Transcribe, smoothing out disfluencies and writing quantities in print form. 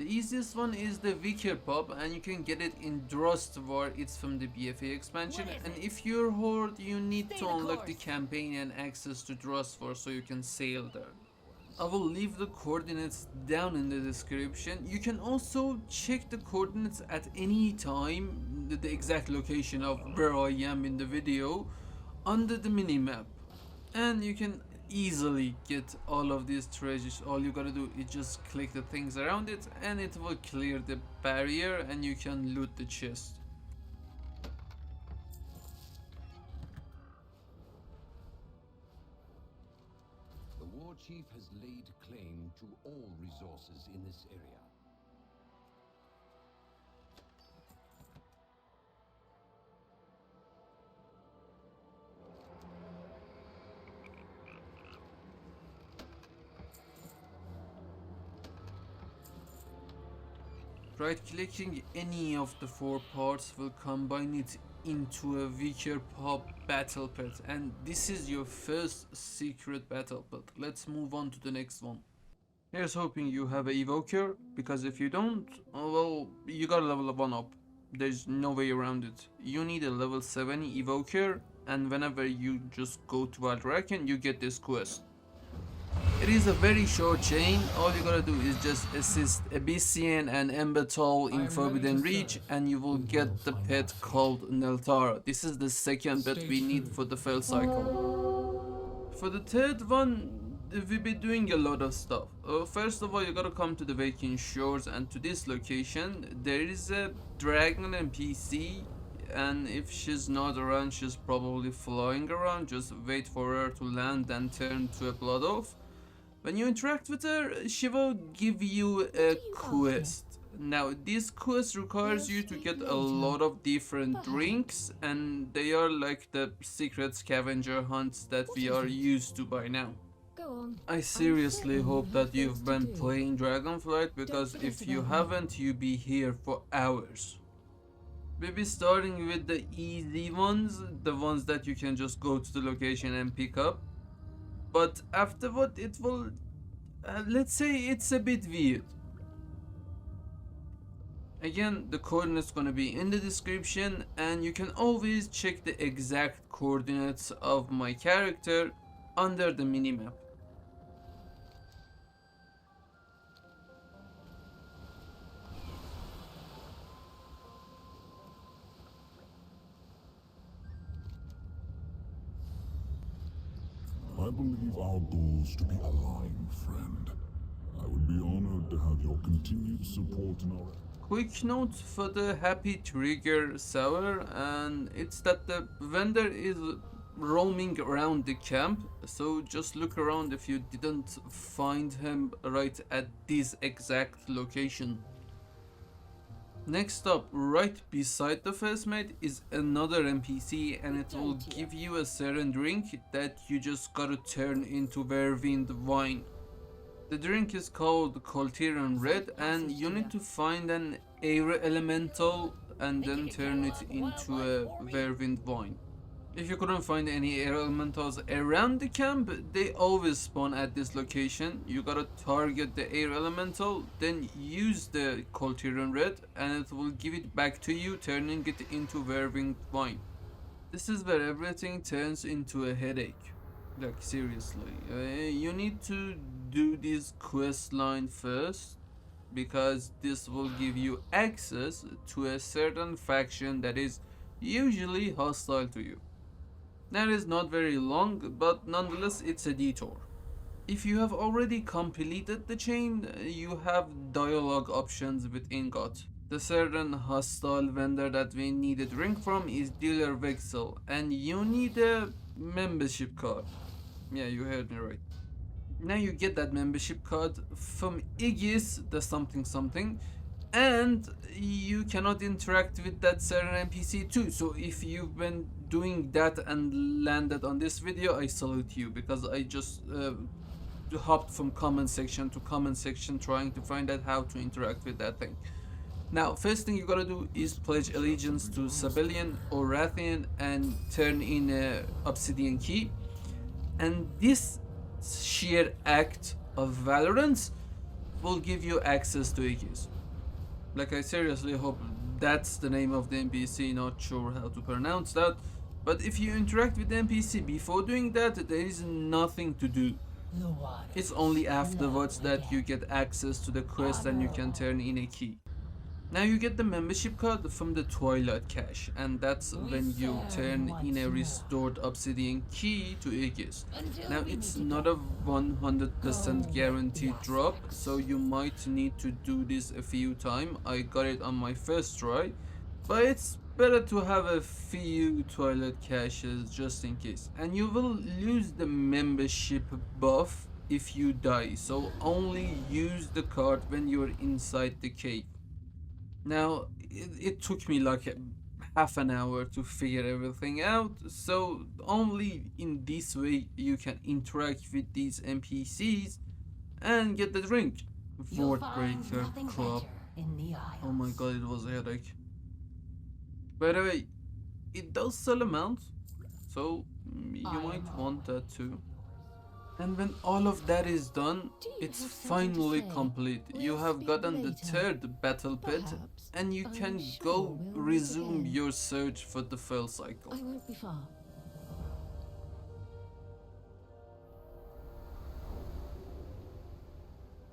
The easiest one is the Wicker PuP, and you can get it in Drostvar. It's from the BFA expansion, and if you're Horde, you need to unlock the campaign and access to Drostvar so you can sail there. I will leave the coordinates down in the description. You can also check the coordinates at any time, the exact location of where I am in the video, under the minimap. And you can easily get all of these treasures. All you gotta do is just click the things around it and it will clear the barrier and you can loot the chest. The war chief has laid claim to all resources in this area. Right-clicking any of the 4 parts will combine it into a Wicker PuP battle pet, and this is your first secret battle pet. Let's move on to the next one. Here's hoping you have a evoker, because if you don't, well, you gotta level 1 up. There's no way around it. You need a level 7 evoker, and whenever you just go to Valdraken, you get this quest. It is a very short chain. All you gotta do is just assist Abyssian and Embatol in Forbidden Reach and you will get the pet called Nelthara. This is the second pet we need for the Felcycle. For the third one, we'll be doing a lot of stuff. First of all, you gotta come to the Vacant Shores, and to this location there is a dragon NPC, and if she's not around, she's probably flying around. Just wait for her to land and turn to a Blood Oath. When you interact with her, she will give you a quest. Now, this quest requires you to get a lot of different drinks, and they are like the secret scavenger hunts that we are used to by now. I seriously hope that you've been playing Dragonflight, because if you haven't, you'll be here for hours. We'll be starting with the easy ones, the ones that you can just go to the location and pick up. But afterward it will, let's say it's a bit weird. Again, the coordinates gonna be in the description, and you can always check the exact coordinates of my character under the minimap. I believe our goals to be aligned, friend. I would be honored to have your continued support in our... Quick note for the Happy Trigger server, and it's that the vendor is roaming around the camp, so just look around if you didn't find him right at this exact location. Next up, right beside the first mate, is another NPC, and it will give you a certain drink that you just gotta turn into Whirlwind Wine. The drink is called Kul Tiran Red, and you need to find an air elemental and then turn it into a Whirlwind Wine. If you couldn't find any air elementals around the camp, they always spawn at this location. You gotta target the air elemental, then use the Kul Tiran Red, and it will give it back to you, turning it into Whirlwind Wine. This is where everything turns into a headache. Like, seriously. You need to do this quest line first, because this will give you access to a certain faction that is usually hostile to you. That is not very long, but nonetheless it's a detour. If you have already completed the chain, you have dialogue options with Ingot. The certain hostile vendor that we need a drink from is dealer Vexil, and you need a membership card. Yeah, you heard me right. Now you get that membership card from Igys the something, and you cannot interact with that certain NPC too. So if you've been doing that and landed on this video, I salute you, because I just hopped from comment section to comment section trying to find out how to interact with that thing. Now, first thing you gotta do is pledge allegiance to Sabellian or Rathian and turn in a obsidian key. And this sheer act of valorance will give you access to Igys. Like, I seriously hope that's the name of the NPC, not sure how to pronounce that. But if you interact with the NPC before doing that, there is nothing to do. It's only afterwards that you get access to the quest and you can turn in a key. Now you get the membership card from the Twilight Cache, and that's when you turn in a restored obsidian key to Igys. Now it's not a 100% guaranteed drop, so you might need to do this a few times. I got it on my first try, but it's better to have a few Twilight Caches just in case. And you will lose the membership buff if you die, so only use the card when you're inside the cave. Now, it took me like half an hour to figure everything out, so only in this way you can interact with these NPCs and get the drink. Wordbreaker Club. Oh my god, it was a headache. By the way, it does sell a mount, so you might want that too. And when all of that is done, it's finally complete. You have gotten the third battle pet, and you can go resume your search for the Felcycle. I won't be far.